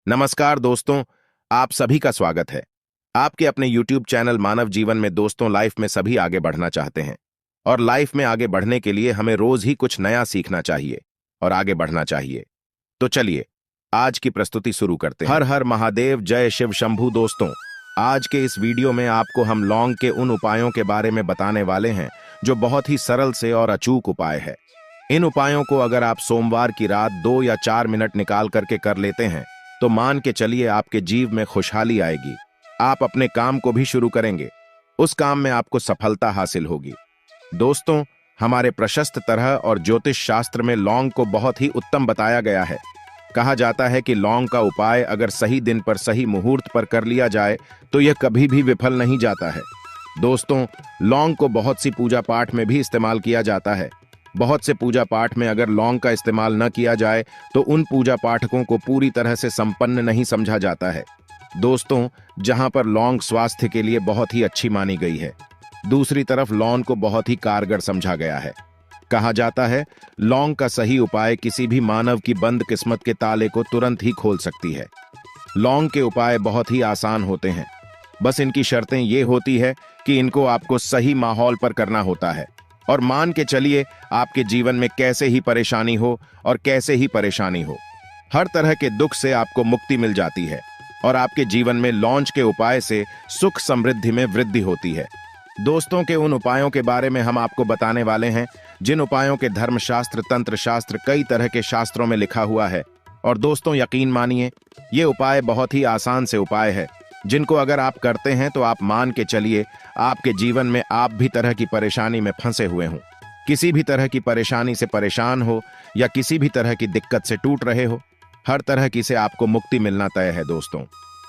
नमस्कार दोस्तों, आप सभी का स्वागत है। आपके अपने YouTube चैनल मानव जीवन में दोस्तों लाइफ में सभी आगे बढ़ना चाहते हैं और लाइफ में आगे बढ़ने के लिए हमें रोज ही कुछ नया सीखना चाहिए और आगे बढ़ना चाहिए। तो चलिए आज की प्रस्तुति शुरू करते हैं। हर हर महादेव, जय शिव शंभू। दोस्तों, आज के इस वीडियो में आपको हम लौंग के उन उपायों के बारे में बताने वाले हैं जो बहुत ही सरल से और अचूक उपाय है। इन उपायों को अगर आप सोमवार की रात 2 या 4 मिनट निकाल करके कर लेते हैं तो मान के चलिए आपके जीव में खुशहाली आएगी। आप अपने काम को भी शुरू करेंगे, उस काम में आपको सफलता हासिल होगी। दोस्तों, हमारे प्रशस्त तरह और ज्योतिष शास्त्र में लौंग को बहुत ही उत्तम बताया गया है। कहा जाता है कि लौंग का उपाय अगर सही दिन पर सही मुहूर्त पर कर लिया जाए तो यह कभी भी विफल नहीं जाता है। दोस्तों, लौंग को बहुत सी पूजा पाठ में भी इस्तेमाल किया जाता है। बहुत से पूजा पाठ में अगर लौंग का इस्तेमाल न किया जाए तो उन पूजा पाठकों को पूरी तरह से संपन्न नहीं समझा जाता है। दोस्तों, जहां पर लौंग स्वास्थ्य के लिए बहुत ही अच्छी मानी गई है, दूसरी तरफ लौंग को बहुत ही कारगर समझा गया है। कहा जाता है लौंग का सही उपाय किसी भी मानव की बंद किस्मत के ताले को तुरंत ही खोल सकती है। लौंग के उपाय बहुत ही आसान होते हैं, बस इनकी शर्तें ये होती है कि इनको आपको सही माहौल पर करना होता है। और मान के चलिए आपके जीवन में कैसे ही परेशानी हो और कैसे ही परेशानी हो, हर तरह के दुख से आपको मुक्ति मिल जाती है और आपके जीवन में लौंग के उपाय से सुख समृद्धि में वृद्धि होती है। दोस्तों, के उन उपायों के बारे में हम आपको बताने वाले हैं जिन उपायों के धर्मशास्त्र, तंत्र शास्त्र, कई तरह के शास्त्रों में लिखा हुआ है। और दोस्तों, यकीन मानिए ये उपाय बहुत ही आसान से उपाय है जिनको अगर आप करते हैं तो आप मान के चलिए आपके जीवन में आप भी तरह की परेशानी में फंसे हुए हों, किसी भी तरह की परेशानी से परेशान हो या किसी भी तरह की दिक्कत से टूट रहे हो, हर तरह की से आपको मुक्ति मिलना तय है। दोस्तों,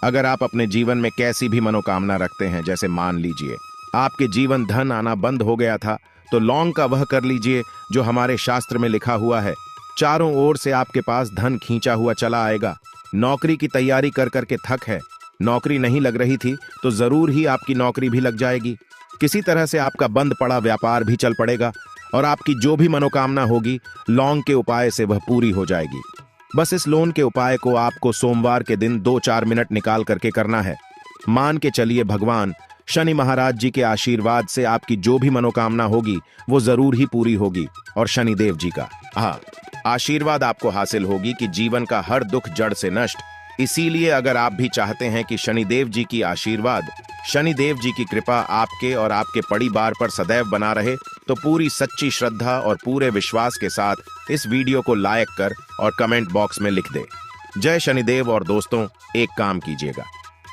अगर आप अपने जीवन में कैसी भी मनोकामना रखते हैं, जैसे मान लीजिए आपके जीवन धन आना बंद हो गया था, तो लौंग का वह कर लीजिए जो हमारे शास्त्र में लिखा हुआ है। चारों ओर से आपके पास धन खींचा हुआ चला आएगा। नौकरी की तैयारी कर करके थक है, नौकरी नहीं लग रही थी तो जरूर ही आपकी नौकरी भी लग जाएगी। किसी तरह से आपका बंद पड़ा व्यापार भी चल पड़ेगा और आपकी जो भी मनोकामना होगी लौंग के उपाय से वह पूरी हो जाएगी। बस इस लौंग के उपाय को आपको सोमवार के दिन 2-4 मिनट निकाल करके करना है। मान के चलिए भगवान शनि महाराज जी के आशीर्वाद से आपकी जो भी मनोकामना होगी वो जरूर ही पूरी होगी और शनिदेव जी का आशीर्वाद आपको हासिल होगी कि जीवन का हर दुख जड़ से नष्ट। इसीलिए अगर आप भी चाहते हैं कि शनिदेव जी की आशीर्वाद, शनिदेव जी की कृपा आपके और आपके परिवार पर सदैव बना रहे, तो पूरी सच्ची श्रद्धा और पूरे विश्वास के साथ इस वीडियो को लाइक कर और कमेंट बॉक्स में लिख दे जय शनिदेव। और दोस्तों, एक काम कीजिएगा,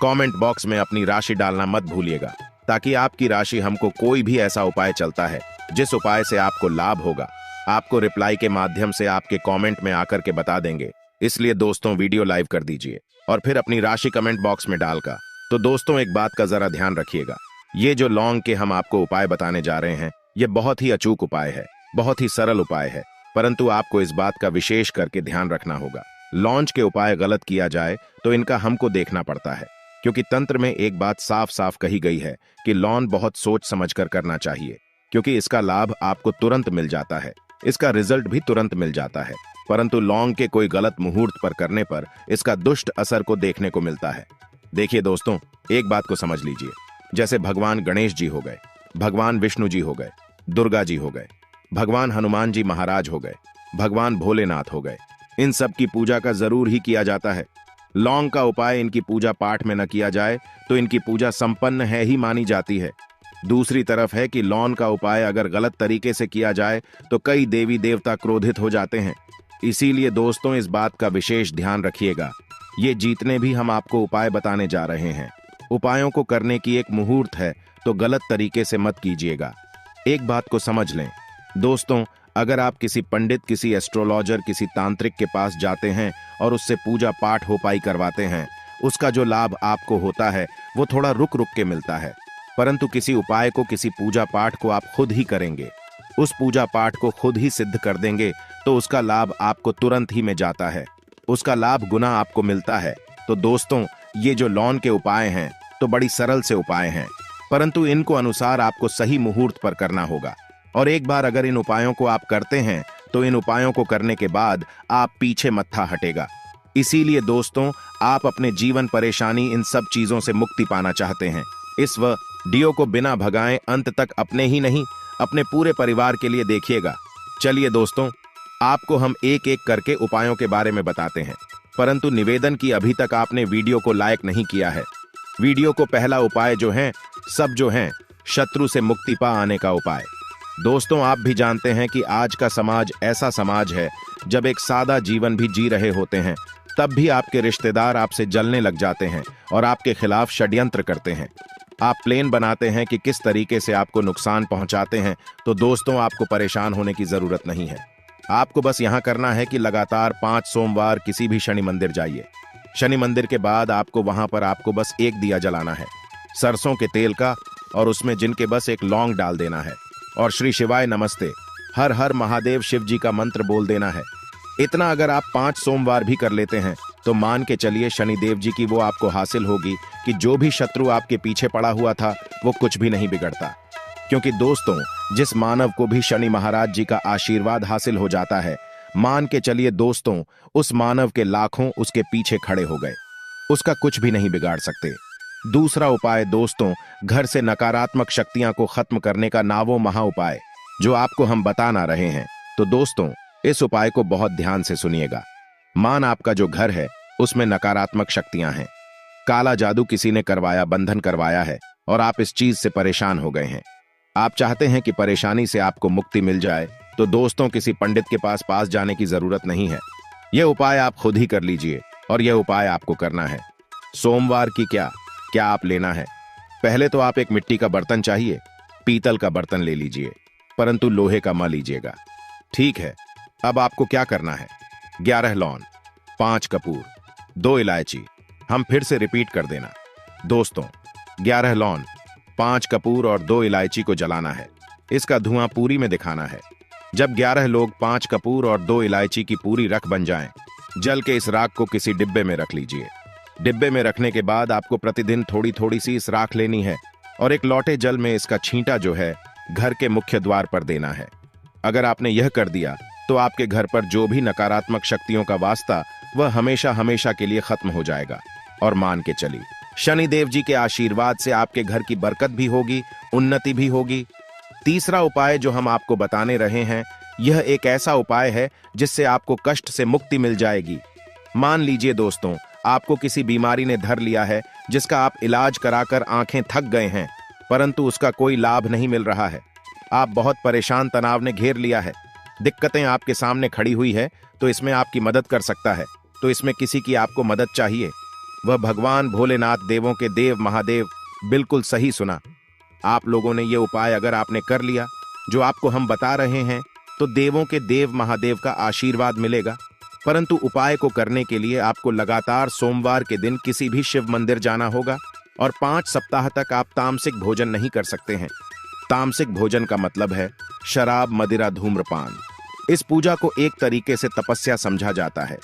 कमेंट बॉक्स में अपनी राशि डालना मत भूलिएगा, ताकि आपकी राशि हमको कोई भी ऐसा उपाय चलता है जिस उपाय से आपको लाभ होगा, आपको रिप्लाई के माध्यम से आपके कमेंट में आकर के बता देंगे। इसलिए दोस्तों, वीडियो लाइव कर दीजिए और फिर अपनी राशि कमेंट बॉक्स में डालकर। तो दोस्तों, एक बात का जरा ध्यान रखिएगा, ये जो लौंग के हम आपको उपाय बताने जा रहे हैं ये बहुत ही अचूक उपाय है, बहुत ही सरल उपाय है, परंतु आपको इस बात का विशेष करके ध्यान रखना होगा। लौंग के उपाय गलत किया जाए तो इनका हमको देखना पड़ता है, क्योंकि तंत्र में एक बात साफ साफ कही गई है कि लौंग बहुत सोच समझ कर करना चाहिए, क्योंकि इसका लाभ आपको तुरंत मिल जाता है, इसका रिजल्ट भी तुरंत मिल जाता है। परंतु लौंग के कोई गलत मुहूर्त पर करने पर इसका दुष्ट असर को देखने को मिलता है। देखिए दोस्तों, एक बात को समझ लीजिए, जैसे भगवान गणेश जी हो गए, भगवान विष्णु जी हो गए, दुर्गा जी हो गए, भगवान हनुमान जी महाराज हो गए, भगवान भोलेनाथ हो गए, इन सब की पूजा का जरूर ही किया जाता है। लौंग का उपाय इनकी पूजा पाठ में न किया जाए तो इनकी पूजा संपन्न है ही मानी जाती है। दूसरी तरफ है कि लौंग का उपाय अगर गलत तरीके से किया जाए तो कई देवी देवता क्रोधित हो जाते हैं। इसीलिए दोस्तों, इस बात का विशेष ध्यान रखिएगा। ये जितने भी हम आपको उपाय बताने जा रहे हैं, उपायों को करने की एक मुहूर्त है, तो गलत तरीके से मत कीजिएगा। एक बात को समझ लें दोस्तों, अगर आप किसी पंडित, किसी एस्ट्रोलॉजर, किसी तांत्रिक के पास जाते हैं और उससे पूजा पाठ होपाई करवाते हैं, उसका जो लाभ आपको होता है वो थोड़ा रुक रुक के मिलता है। परंतु किसी उपाय को, किसी पूजा पाठ को आप खुद ही करेंगे, उस पूजा पाठ को खुद ही सिद्ध कर देंगे, तो उसका लाभ आपको तुरंत ही में जाता है, उसका लाभ गुना आपको मिलता है। तो दोस्तों, ये जो लौंग के उपाय हैं तो बड़ी सरल से उपाय हैं, परंतु इनको अनुसार आपको सही मुहूर्त पर करना होगा। और एक बार अगर इन उपायों को आप करते हैं तो इन उपायों को करने के बाद आप पीछे मत्था हटेगा। इसीलिए दोस्तों, आप अपने जीवन परेशानी इन सब चीजों से मुक्ति पाना चाहते हैं। इस वीडियो को बिना भगाए अंत तक अपने ही नहीं, अपने पूरे परिवार के लिए देखिएगा। चलिए दोस्तों, आपको हम एक एक करके उपायों के बारे में बताते हैं, परंतु निवेदन की अभी तक आपने वीडियो को लाइक नहीं किया है। वीडियो को पहला उपाय जो है शत्रु से मुक्ति पा आने का उपाय। दोस्तों, आप भी जानते हैं कि आज का समाज ऐसा समाज है, जब एक सादा जीवन भी जी रहे होते हैं तब भी आपके रिश्तेदार आपसे जलने लग जाते हैं और आपके खिलाफ षड्यंत्र करते हैं। आप प्लान बनाते हैं कि किस तरीके से आपको नुकसान पहुंचाते हैं। तो दोस्तों, आपको परेशान होने की जरूरत नहीं है। आपको बस यहां करना है कि लगातार 5 सोमवार किसी भी शनि मंदिर जाइए। शनि मंदिर के बाद वहां पर आपको बस एक दिया जलाना है, सरसों के तेल का, और उसमें जिनके बस एक लौंग डाल देना है और श्री शिवाय नमस्ते, हर हर महादेव शिव जी का मंत्र बोल देना है। इतना अगर आप 5 सोमवार भी कर लेते हैं तो मान के चलिए शनिदेव जी की वो आपको हासिल होगी कि जो भी शत्रु आपके पीछे पड़ा हुआ था वो कुछ भी नहीं बिगड़ता। क्योंकि दोस्तों, जिस मानव को भी शनि महाराज जी का आशीर्वाद हासिल हो जाता है, मान के चलिए दोस्तों, उस मानव के लाखों उसके पीछे खड़े हो गए, उसका कुछ भी नहीं बिगाड़ सकते। दूसरा उपाय दोस्तों, घर से नकारात्मक शक्तियां को खत्म करने का नावो महा उपाय, जो आपको हम बता ना रहे हैं। तो दोस्तों, इस उपाय को बहुत ध्यान से सुनिएगा। मान आपका जो घर है उसमें नकारात्मक शक्तियां हैं, काला जादू किसी ने करवाया, बंधन करवाया है और आप इस चीज से परेशान हो गए हैं। आप चाहते हैं कि परेशानी से आपको मुक्ति मिल जाए। तो दोस्तों, किसी पंडित के पास जाने की जरूरत नहीं है। यह उपाय आप खुद ही कर लीजिए और यह उपाय आपको करना है। सोमवार की क्या आप लेना है? पहले तो आप एक मिट्टी का बर्तन चाहिए, पीतल का बर्तन ले लीजिए, परंतु लोहे का मत लीजिएगा, ठीक है। अब आपको क्या करना है? 11 लौंग, 5 कपूर, 2 इलायची। हम फिर से रिपीट कर देना दोस्तों, 11 लौंग, 5 कपूर और 2 इलायची को जलाना है। इसका धुआं पूरी में दिखाना है। जब 11 लोग 5 कपूर और 2 इलायची की पूरी रख बन जाएं, जल के इस राख को किसी डिब्बे में रख लीजिए। डिब्बे में रखने के बाद आपको प्रतिदिन थोड़ी थोड़ी सी इस राख लेनी है और एक लोटे जल में इसका छींटा घर के मुख्य द्वार पर देना है। अगर आपने यह कर दिया तो आपके घर पर जो भी नकारात्मक शक्तियों का वास्ता वह हमेशा हमेशा के लिए खत्म हो जाएगा। और मान के चलिए, शनिदेव जी के आशीर्वाद से आपके घर की बरकत भी होगी, उन्नति भी होगी। तीसरा उपाय जो हम आपको बताने रहे हैं, यह एक ऐसा उपाय है जिससे आपको कष्ट से मुक्ति मिल जाएगी। मान लीजिए दोस्तों, आपको किसी बीमारी ने धर लिया है जिसका आप इलाज कराकर आंखें थक गए हैं, परंतु उसका कोई लाभ नहीं मिल रहा है। आप बहुत परेशान, तनाव ने घेर लिया है, दिक्कतें आपके सामने खड़ी हुई है। तो इसमें आपकी मदद कर सकता है। तो इसमें किसी की आपको मदद चाहिए, वह भगवान भोलेनाथ, देवों के देव महादेव। बिल्कुल सही सुना आप लोगों ने। यह उपाय अगर आपने कर लिया जो आपको हम बता रहे हैं, तो देवों के देव महादेव का आशीर्वाद मिलेगा। परंतु उपाय को करने के लिए आपको लगातार सोमवार के दिन किसी भी शिव मंदिर जाना होगा और 5 सप्ताह तक आप तामसिक भोजन नहीं कर सकते हैं। तामसिक भोजन का मतलब है शराब, मदिरा, धूम्रपान। इस पूजा को एक तरीके से तपस्या समझा जाता है।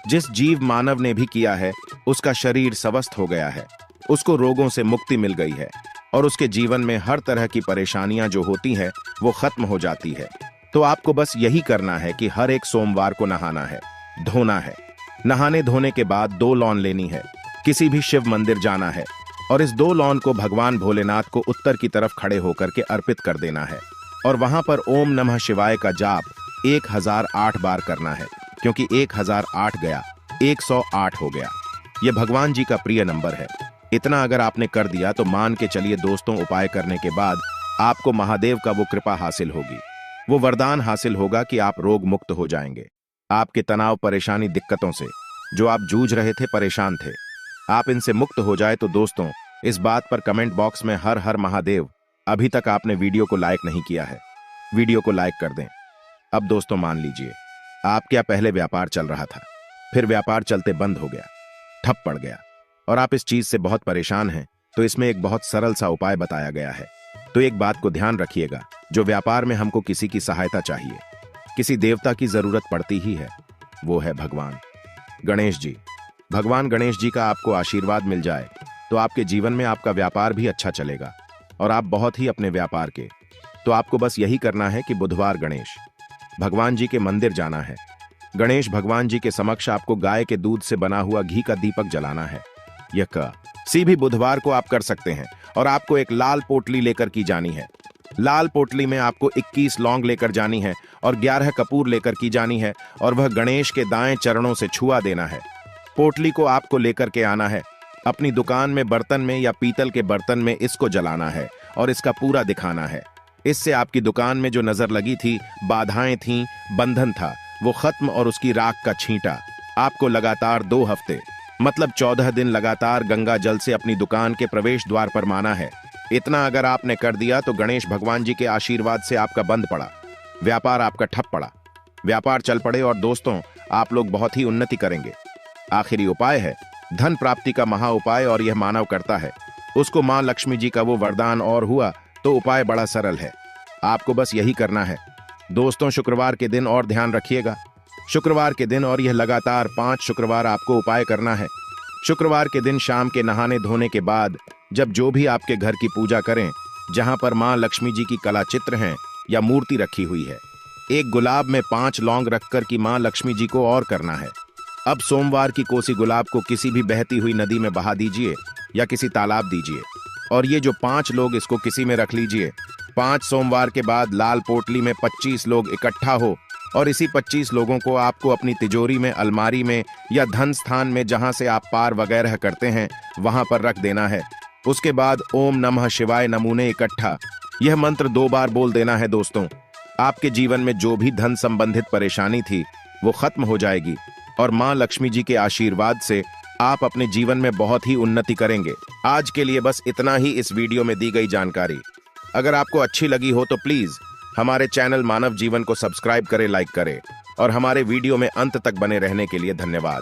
जिस जीव मानव ने भी किया है उसका शरीर स्वस्थ हो गया है, उसको रोगों से मुक्ति मिल गई है और उसके जीवन में हर तरह की परेशानियां जो होती है वो खत्म हो जाती है। तो आपको बस यही करना है कि हर एक सोमवार को नहाना है, धोना है। नहाने धोने के बाद 2 लौंग लेनी है, किसी भी शिव मंदिर जाना है और इस 2 लौंग को भगवान भोलेनाथ को उत्तर की तरफ खड़े होकर के अर्पित कर देना है और वहां पर ओम नमः शिवाय का जाप 1008 बार करना है। क्योंकि 1008 गया, 108 हो गया। यह भगवान जी का प्रिय नंबर है। इतना अगर आपने कर दिया तो मान के चलिए दोस्तों, उपाय करने के बाद आपको महादेव का वो कृपा हासिल होगी, वो वरदान हासिल होगा कि आप रोग मुक्त हो जाएंगे। आपके तनाव, परेशानी, दिक्कतों से जो आप जूझ रहे थे, परेशान थे, आप इनसे मुक्त हो जाए। तो दोस्तों, इस बात पर कमेंट बॉक्स में हर हर महादेव। अभी तक आपने वीडियो को लाइक नहीं किया है, वीडियो को लाइक कर दें। अब दोस्तों मान लीजिए, आप क्या पहले व्यापार चल रहा था, फिर व्यापार चलते बंद हो गया, ठप पड़ गया और आप इस चीज से बहुत परेशान हैं। तो इसमें एक बहुत सरल सा उपाय बताया गया है। तो एक बात को ध्यान रखिएगा, जो व्यापार में हमको किसी की सहायता चाहिए, किसी देवता की जरूरत पड़ती ही है, वो है भगवान गणेश जी। भगवान गणेश जी का आपको आशीर्वाद मिल जाए तो आपके जीवन में आपका व्यापार भी अच्छा चलेगा और आप बहुत ही अपने व्यापार के। तो आपको बस यही करना है कि बुधवार गणेश भगवान जी के मंदिर जाना है, गणेश भगवान जी के समक्ष आपको गाय के दूध से बना हुआ घी का दीपक जलाना है। यह किसी भी बुधवार को आप कर सकते हैं और आपको एक लाल पोटली लेकर की जानी है। लाल पोटली में आपको 21 लौंग लेकर जानी है और 11 कपूर लेकर की जानी है और वह गणेश के दाएं चरणों से छुआ देना है। पोटली को आपको लेकर के आना है। अपनी दुकान में बर्तन में या पीतल के बर्तन में इसको जलाना है और इसका पूरा दिखाना है। इससे आपकी दुकान में जो नजर लगी थी, बाधाएं थीं, बंधन था, वो खत्म और उसकी राख का छींटा। आपको लगातार 2 हफ्ते मतलब 14 दिन लगातार गंगा जल से अपनी दुकान के प्रवेश द्वार पर माना है। इतना अगर आपने कर दिया तो गणेश भगवान जी के आशीर्वाद से आपका बंद पड़ा, व्यापार आपका ठप पड़ा, व्यापार चल पड़े और दोस्तों आप लोग बहुत ही उन्नति करेंगे। आखिरी उपाय है धन प्राप्ति का महा उपाय और यह मानव करता है, उसको मां लक्ष्मी जी का वो वरदान और हुआ तो उपाय बड़ा सरल है। आपको बस यही करना है दोस्तों। शुक्रवार के दिन और ध्यान रखिएगा, शुक्रवार के दिन और यह लगातार 5 शुक्रवार आपको उपाय करना है। शुक्रवार के दिन शाम के नहाने धोने के बाद जब जो भी आपके घर की पूजा करें, जहां पर मां लक्ष्मी जी की कला चित्र हैं या मूर्ति रखी हुई है, एक गुलाब में 5 लौंग रखकर की मां लक्ष्मी जी को और करना है। अब सोमवार की कोसी गुलाब को किसी भी बहती हुई नदी में बहा दीजिए या किसी तालाब दीजिए और ये जो 5 लोग इसको किसी में रख लीजिए। 5 सोमवार के बाद लाल पोटली में 25 लोग इकट्ठा हो और इसी 25 लोगों को आपको अपनी तिजोरी में, अलमारी में या धन स्थान में जहां से आप पार वगैरह करते हैं वहां पर रख देना है। उसके बाद ओम नमः शिवाय नमूने इकट्ठा यह मंत्र 2 बार बोल देना है। दोस्तों आपके जीवन में जो भी धन संबंधित परेशानी थी वो खत्म हो जाएगी और मां लक्ष्मी जी के आशीर्वाद से आप अपने जीवन में बहुत ही उन्नति करेंगे। आज के लिए बस इतना ही इस वीडियो में दी गई जानकारी। अगर आपको अच्छी लगी हो तो प्लीज हमारे चैनल मानव जीवन को सब्सक्राइब करें, लाइक करें और हमारे वीडियो में अंत तक बने रहने के लिए धन्यवाद।